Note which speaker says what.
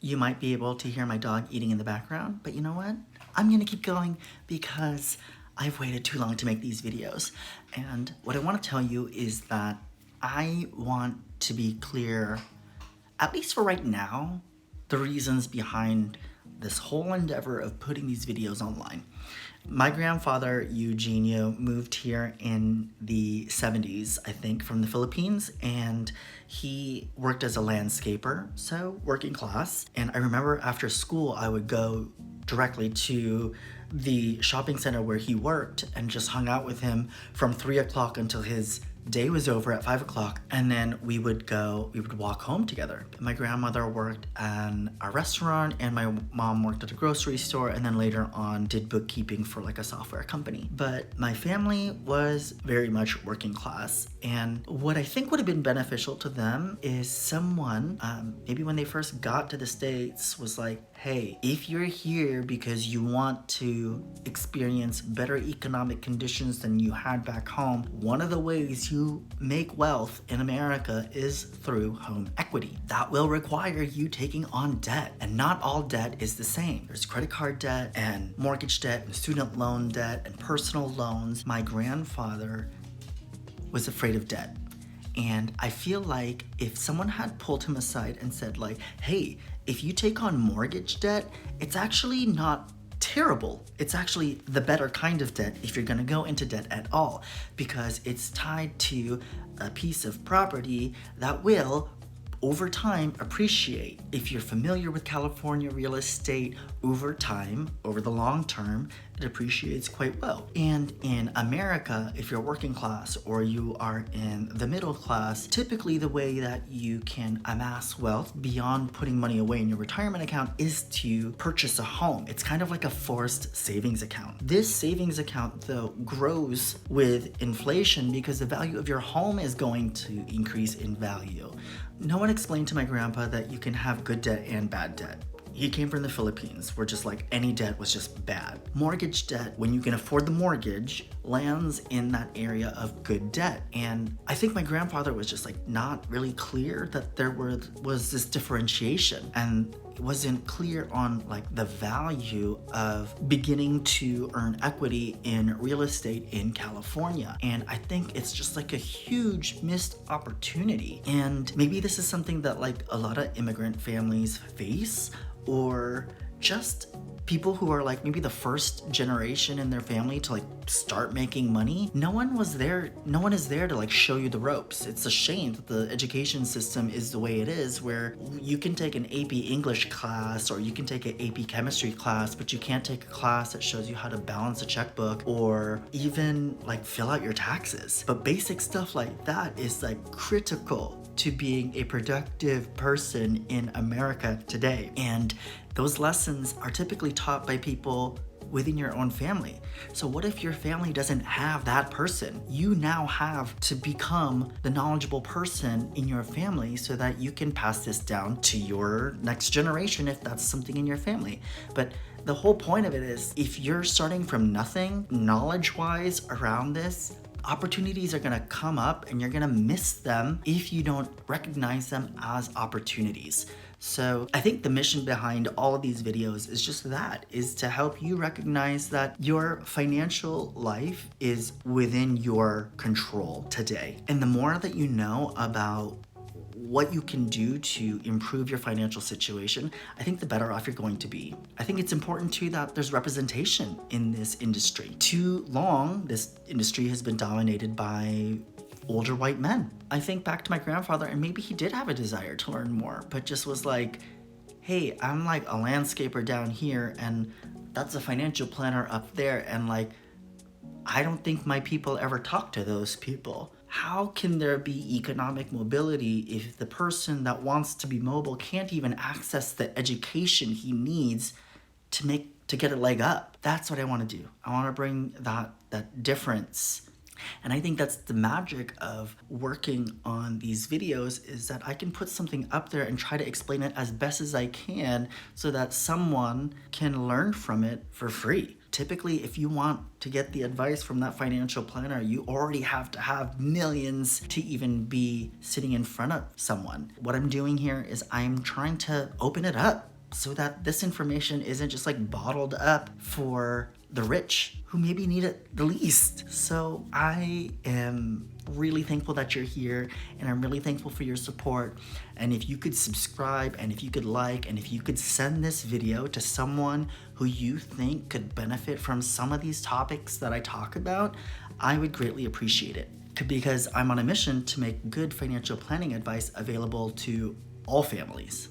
Speaker 1: You might be able to hear my dog eating in the background, but you know what? I'm gonna keep going because I've waited too long to make these videos. And what I wanna tell you is that I want to be clear, at least for right now, the reasons behind this whole endeavor of putting these videos online. My grandfather, Eugenio, moved here in the 70s, I think, from the Philippines, and he worked as a landscaper, so working class. And I remember after school, I would go directly to the shopping center where he worked and just hung out with him from 3 o'clock until his day was over at 5 o'clock, and then we would walk home together. My grandmother worked at a restaurant and my mom worked at a grocery store, and then later on did bookkeeping for like a software company. But my family was very much working class, and what I think would have been beneficial to them is someone, maybe when they first got to the States, was like, hey, if you're here because you want to experience better economic conditions than you had back home, one of the ways you make wealth in America is through home equity. That will require you taking on debt, and not all debt is the same. There's credit card debt and mortgage debt and student loan debt and personal loans. My grandfather was afraid of debt. And I feel like if someone had pulled him aside and said like, hey, if you take on mortgage debt, it's actually not terrible. It's actually the better kind of debt if you're gonna go into debt at all, because it's tied to a piece of property that will over time appreciate. If you're familiar with California real estate, over time, over the long term, it appreciates quite well. And in America, if you're working class or you are in the middle class, typically the way that you can amass wealth beyond putting money away in your retirement account is to purchase a home. It's kind of like a forced savings account. This savings account, though, grows with inflation because the value of your home is going to increase in value. No one explained to my grandpa that you can have good debt and bad debt. He came from the Philippines, where just like any debt was just bad. Mortgage debt, when you can afford the mortgage, lands in that area of good debt. And I think my grandfather was just like not really clear that there was this differentiation, and it wasn't clear on like the value of beginning to earn equity in real estate in California. And I think it's just like a huge missed opportunity. And maybe this is something that like a lot of immigrant families face, or just people who are like maybe the first generation in their family to like start making money. No one is there to like show you the ropes. It's a shame that the education system is the way it is, where you can take an AP English class or you can take an AP chemistry class, but you can't take a class that shows you how to balance a checkbook or even like fill out your taxes. But basic stuff like that is like critical to being a productive person in America today. And those lessons are typically taught by people within your own family. So what if your family doesn't have that person? You now have to become the knowledgeable person in your family so that you can pass this down to your next generation if that's something in your family. But the whole point of it is, if you're starting from nothing, knowledge-wise around this, opportunities are gonna come up and you're gonna miss them if you don't recognize them as opportunities. So I think the mission behind all of these videos is just that, is to help you recognize that your financial life is within your control today. And the more that you know about what you can do to improve your financial situation, I think the better off you're going to be. I think it's important too that there's representation in this industry. Too long, this industry has been dominated by older white men. I think back to my grandfather, and maybe he did have a desire to learn more, but just was like, hey, I'm like a landscaper down here and that's a financial planner up there, and like, I don't think my people ever talk to those people. How can there be economic mobility if the person that wants to be mobile can't even access the education he needs to get a leg up? That's what I want to do. I want to bring that difference. And I think that's the magic of working on these videos, is that I can put something up there and try to explain it as best as I can so that someone can learn from it for free. Typically, if you want to get the advice from that financial planner, you already have to have millions to even be sitting in front of someone. What I'm doing here is I'm trying to open it up so that this information isn't just like bottled up for the rich who maybe need it the least. So I am really thankful that you're here, and I'm really thankful for your support. And if you could subscribe, and if you could like, and if you could send this video to someone who you think could benefit from some of these topics that I talk about, I would greatly appreciate it, because I'm on a mission to make good financial planning advice available to all families.